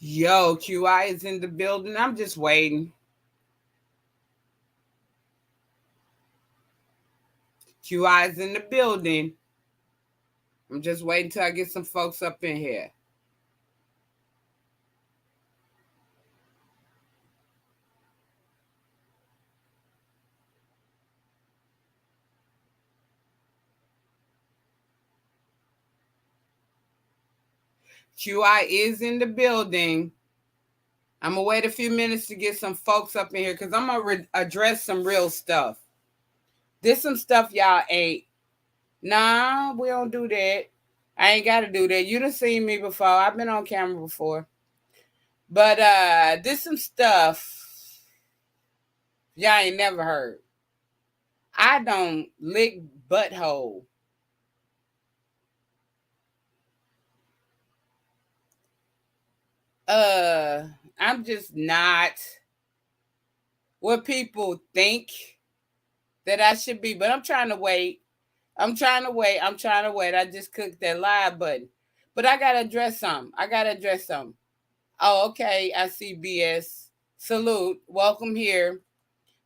Yo, QI is in the building. I'm just waiting. QI is in the building. I'm just waiting till I get some folks up in here. QI is in the building. I'm going to wait a few minutes to get some folks up in here because I'm going to address some real stuff. There's some stuff y'all ain't. Nah, we don't do that. I ain't got to do that. You done seen me before. I've been on camera before. But there's some stuff y'all ain't never heard. I don't lick butthole. I'm just not what people think that I should be, but I'm trying to wait. I'm trying to wait. I just clicked that live button. But I gotta address something. Oh, okay. I see BS. Salute. Welcome here.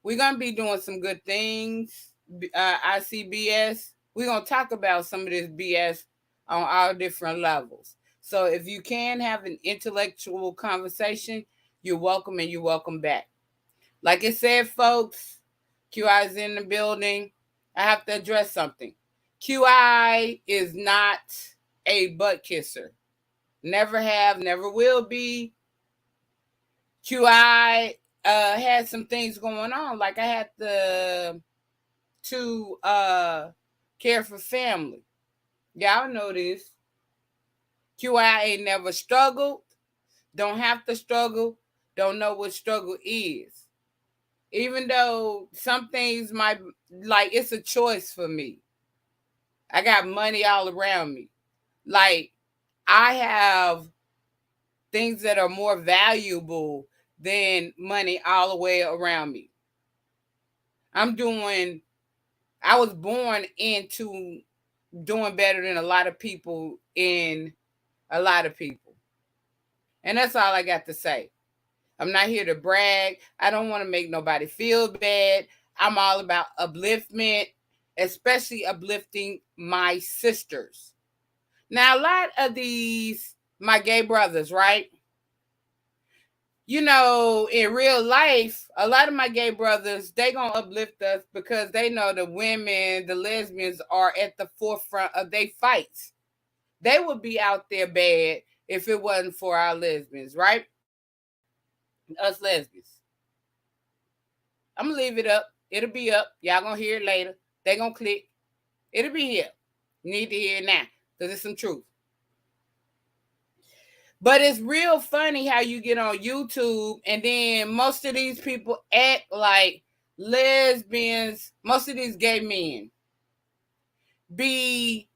We're gonna be doing some good things. I see BS. We're gonna talk about some of this BS on all different levels. So if you can have an intellectual conversation, you're welcome and you're welcome back. Like I said, folks, QI is in the building. I have to address something. QI is not a butt kisser. Never have, never will be. QI had some things going on. Like I had to care for family. Y'all know this. QI ain't never struggled. Don't have to struggle. Don't know what struggle is. Even though some things might, like, it's a choice for me. I got money all around me. Like, I have things that are more valuable than money all the way around me. I was born into doing better than a lot of people And that's all I got to say. I'm not here to brag. I don't want to make nobody feel bad. I'm all about upliftment, especially uplifting my sisters. Now, a lot of these, my gay brothers, right? In real life, a lot of my gay brothers, they gonna uplift us because they know the women, the lesbians are at the forefront of their fights. They would be out there bad if it wasn't for our lesbians, right? Us lesbians. I'm gonna leave it up. It'll be up. Y'all gonna hear it later. They gonna click. It'll be here. You need to hear it now because it's some truth. But it's real funny how you get on YouTube and then most of these people act like lesbians, most of these gay men be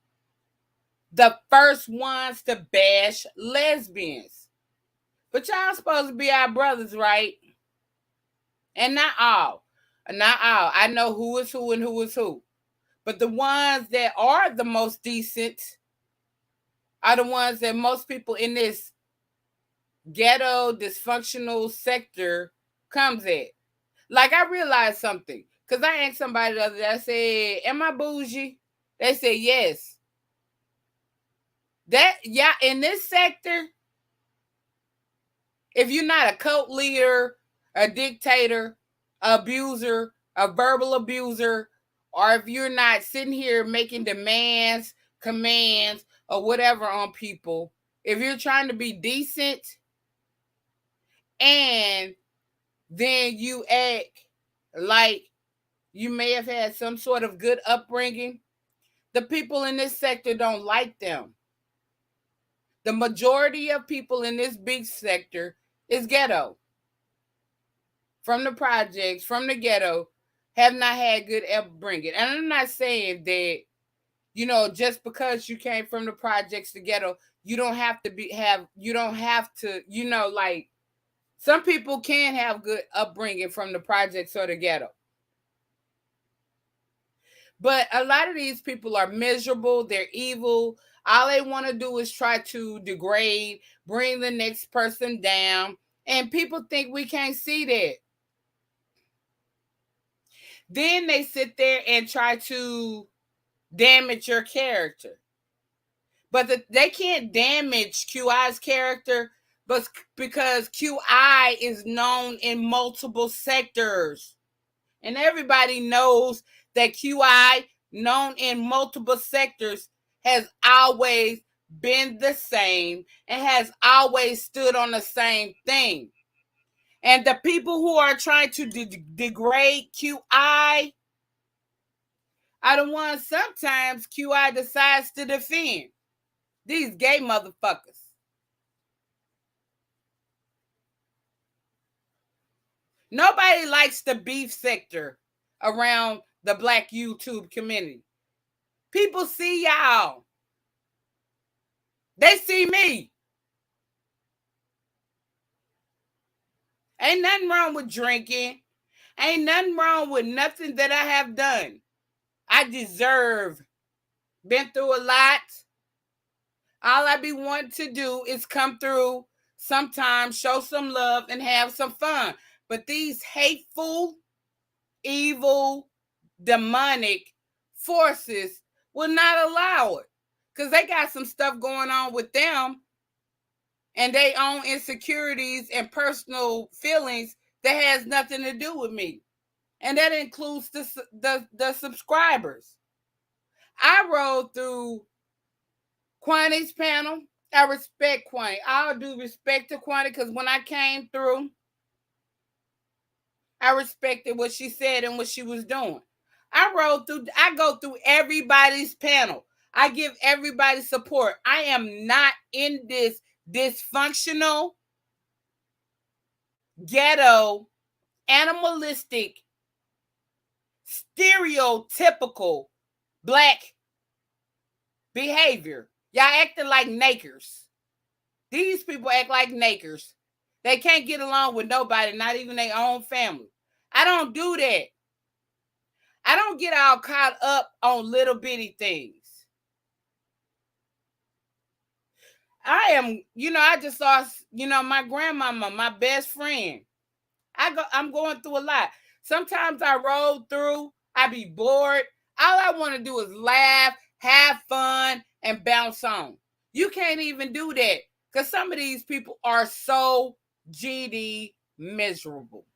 the first ones to bash lesbians. But y'all supposed to be our brothers, right? And not all. Not all. I know who is who and who is who. But the ones that are the most decent are the ones that most people in this ghetto, dysfunctional sector comes at. Like, I realized something. Because I asked somebody the other day, I said, am I bougie? They said, yes. In this sector, if you're not a cult leader, a dictator, abuser, a verbal abuser, or if you're not sitting here making demands, commands, or whatever on people, if you're trying to be decent and then you act like you may have had some sort of good upbringing, the people in this sector don't like them. The majority of people in this big sector is ghetto. From the projects, from the ghetto, have not had good upbringing. And I'm not saying that, just because you came from the projects to ghetto, you don't have to, like, some people can have good upbringing from the projects or the ghetto. But a lot of these people are miserable. They're evil. All they want to do is try to degrade, bring the next person down, and people think we can't see that. Then they sit there and try to damage your character. But they can't damage QI's character, but because QI is known in multiple sectors. And everybody knows that QI, known in multiple sectors, has always been the same and has always stood on the same thing. And the people who are trying to degrade QI are the ones sometimes QI decides to defend. These gay motherfuckers. Nobody likes the beef sector around the Black YouTube community. People see y'all. They see me. Ain't nothing wrong with drinking. Ain't nothing wrong with nothing that I have done. I deserve. Been through a lot. All I be wanting to do is come through sometimes, show some love, and have some fun. But these hateful, evil, demonic forces will not allow it. Because they got some stuff going on with them and they own insecurities and personal feelings that has nothing to do with me. And that includes the subscribers. I rode through Quani's panel. I respect Quani. I'll do respect to Quani because when I came through, I respected what she said and what she was doing. I go through everybody's panel. I give everybody support. I am not in this dysfunctional, ghetto, animalistic, stereotypical Black behavior. Y'all acting like nakers. These people act like nakers. They can't get along with nobody, not even their own family. I don't do that. I don't get all caught up on little bitty things. I am, I just saw, my grandmama, my best friend. I'm going through a lot. Sometimes I roll through, I be bored. All I want to do is laugh, have fun, and bounce on. You can't even do that because some of these people are so GD miserable.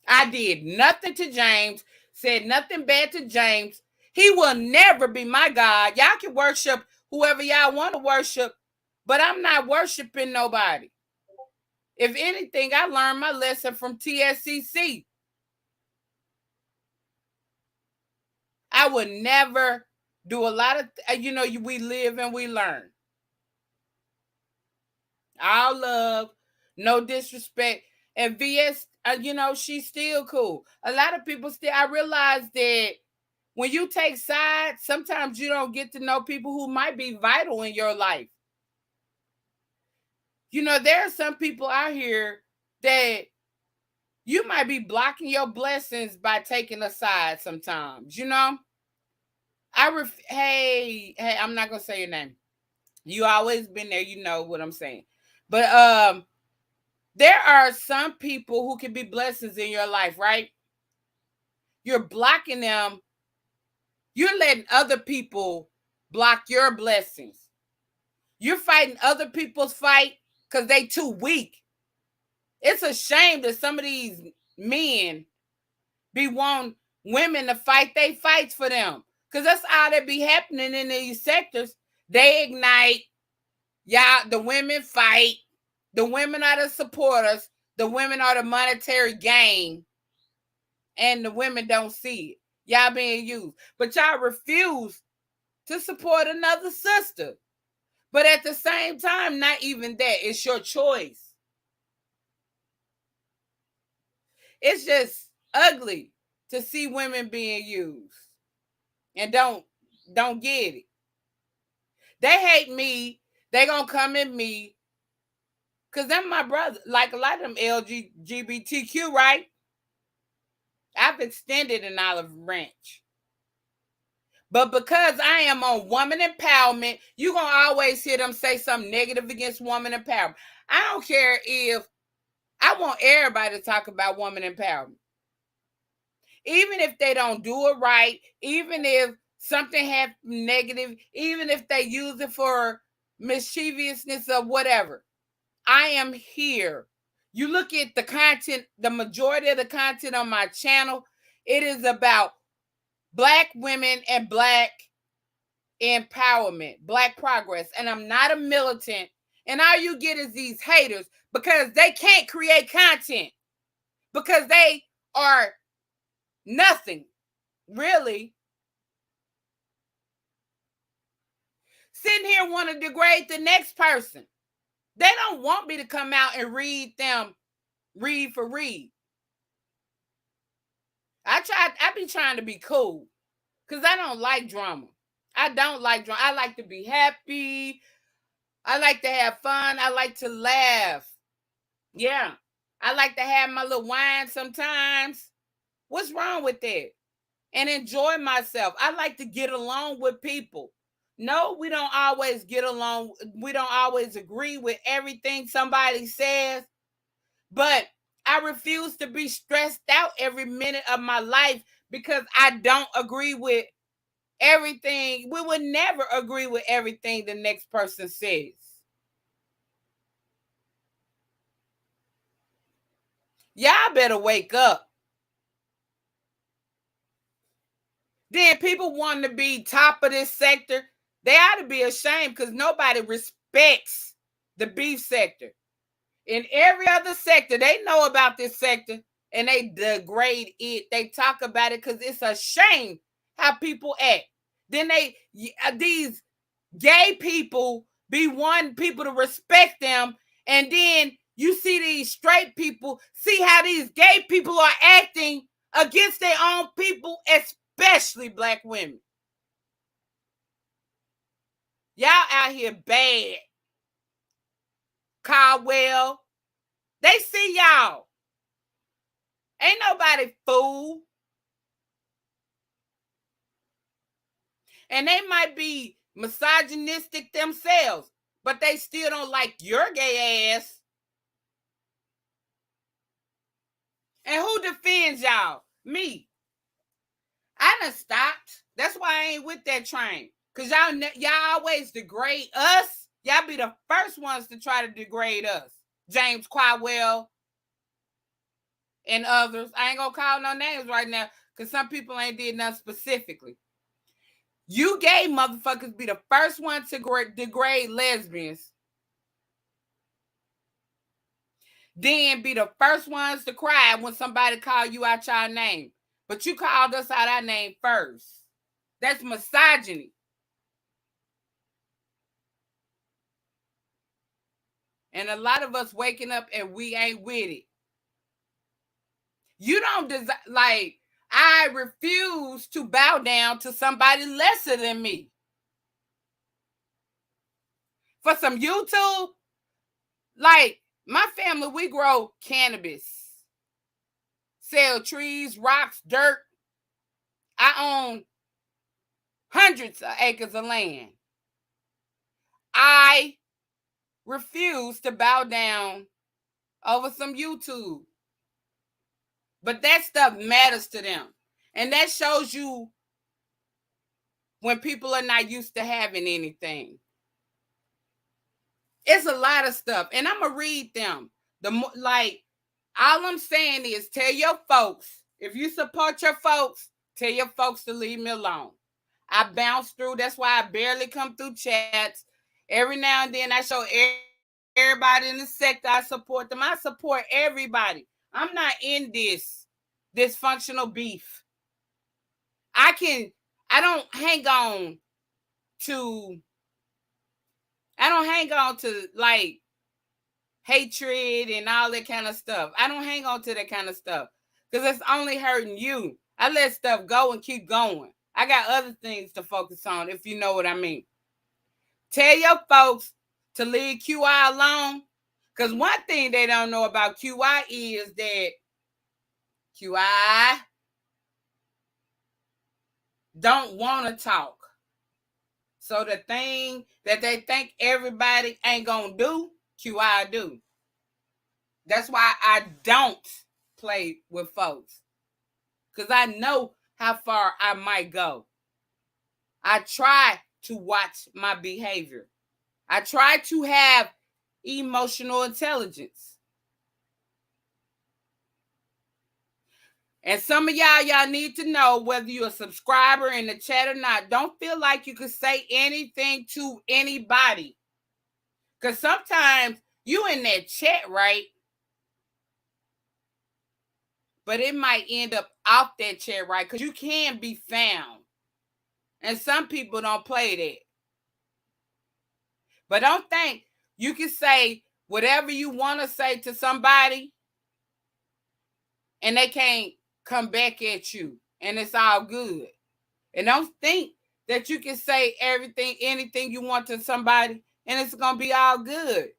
I did nothing to James, said nothing bad to James. He will never be my God. Y'all can worship whoever y'all want to worship, but I'm not worshiping nobody. If anything, I learned my lesson from TSCC. I would never do a lot of, we live and we learn. All love, no disrespect. And VS, she's still cool. A lot of people still, I realize that when you take sides, sometimes you don't get to know people who might be vital in your life. There are some people out here that you might be blocking your blessings by taking a side sometimes, hey, I'm not going to say your name. You always been there, you know what I'm saying. But there are some people who can be blessings in your life, right? You're blocking them. You're letting other people block your blessings. You're fighting other people's fight because they too weak. It's a shame that some of these men be wanting women to fight they fights for them. Because that's all that be happening in these sectors. They ignite. Y'all, the women fight. The women are the supporters. The women are the monetary gain. And the women don't see it. Y'all being used. But y'all refuse to support another sister. But at the same time, not even that. It's your choice. It's just ugly to see women being used. And don't get it. They hate me. They gonna come at me. Because them my brother. Like a lot of them LGBTQ, right? I've extended an olive branch. But because I am on woman empowerment, you're going to always hear them say something negative against woman empowerment. I don't care if I want everybody to talk about woman empowerment. Even if they don't do it right, even if something happens negative, even if they use it for mischievousness or whatever, I am here. You look at the content, the majority of the content on my channel, it is about Black women and Black empowerment, Black progress. And I'm not a militant. And all you get is these haters because they can't create content, because they are nothing, really. Sitting here want to degrade the next person. They don't want me to come out and read them read for read. I be trying to be cool because I don't like drama. I don't like drama. I like to be happy. I like to have fun. I like to laugh. Yeah. I like to have my little wine sometimes. What's wrong with that? And enjoy myself. I like to get along with people. No, we don't always get along. We don't always agree with everything somebody says. But I refuse to be stressed out every minute of my life because I don't agree with everything. We would never agree with everything the next person says. Y'all better wake up. Then people want to be top of this sector. They ought to be ashamed because nobody respects the beef sector. In every other sector, they know about this sector and they degrade it. They talk about it because it's a shame how people act. Then these gay people be wanting people to respect them, and then you see these straight people, see how these gay people are acting against their own people, especially Black women. Y'all out here bad. Caldwell, they see y'all. Ain't nobody fool. And they might be misogynistic themselves, but they still don't like your gay ass. And who defends y'all? Me. I done stopped. That's why I ain't with that train. Because y'all always degrade us. Y'all be the first ones to try to degrade us. James Caldwell and others. I ain't going to call no names right now because some people ain't did nothing specifically. You gay motherfuckers be the first ones to degrade lesbians. Then be the first ones to cry when somebody call you out your name. But you called us out our name first. That's misogyny. And a lot of us waking up and we ain't with it. You don't like, I refuse to bow down to somebody lesser than me. For some YouTube, like my family, we grow cannabis, sell trees, rocks, dirt. I own hundreds of acres of land. I refuse to bow down over some YouTube. But that stuff matters to them. And that shows you when people are not used to having anything. It's a lot of stuff. And I'm going to read them. All I'm saying is tell your folks, if you support your folks, tell your folks to leave me alone. I bounce through. That's why I barely come through chats. Every now and then I show everybody in the sector I support them. I support everybody. I'm not in this dysfunctional beef. I don't hang on to like hatred and all that kind of stuff. I don't hang on to that kind of stuff because it's only hurting you. I let stuff go and keep going. I got other things to focus on, if you know what I mean. Tell your folks to leave QI alone, because one thing they don't know about QI is that QI, don't want to talk. So the thing that they think everybody ain't gonna do, QI do. That's why I don't play with folks. Because I know how far I might go. I try to watch my behavior. I try to have emotional intelligence. And some of y'all need to know, whether you're a subscriber in the chat or not, don't feel like you can say anything to anybody. Because sometimes you in that chat, right? But it might end up off that chat, right? Because you can be found. And some people don't play that. But don't think you can say whatever you want to say to somebody and they can't come back at you. And it's all good. And don't think that you can say anything you want to somebody and it's going to be all good.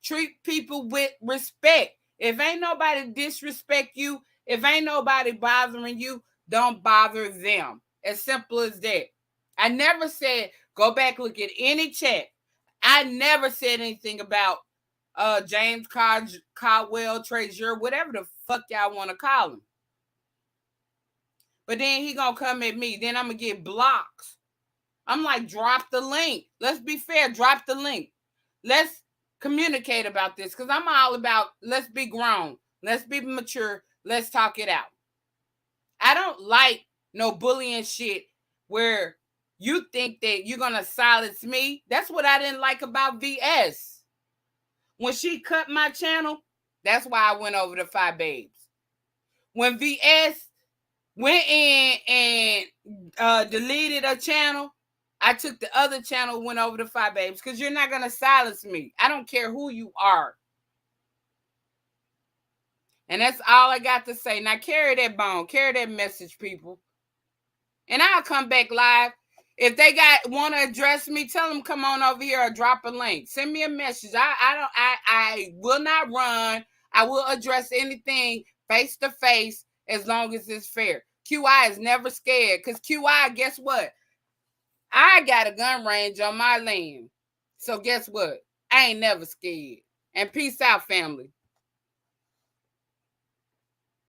Treat people with respect. If ain't nobody disrespect you, if ain't nobody bothering you, don't bother them. As simple as that. I never said, go back, look at any chat. I never said anything about James Caldwell, Trezur, whatever the fuck y'all want to call him. But then he gonna come at me. Then I'm gonna get blocked. I'm like, drop the link. Let's be fair. Drop the link. Let's communicate about this, because I'm all about let's be grown. Let's be mature. Let's talk it out. I don't like no bullying shit where you think that you're gonna silence me. That's what I didn't like about VS. When she cut my channel, that's why I went over to Five Babes. When VS went in and deleted a channel, I took the other channel, went over to Five Babes, because you're not going to silence me. I don't care who you are. And that's all I got to say. Now carry that bone. Carry that message, people. And I'll come back live. If they want to address me, tell them come on over here or drop a link. Send me a message. I will not run. I will address anything face to face as long as it's fair. QI is never scared, because QI, guess what? I got a gun range on my land. So guess what? I ain't never scared. And peace out, family.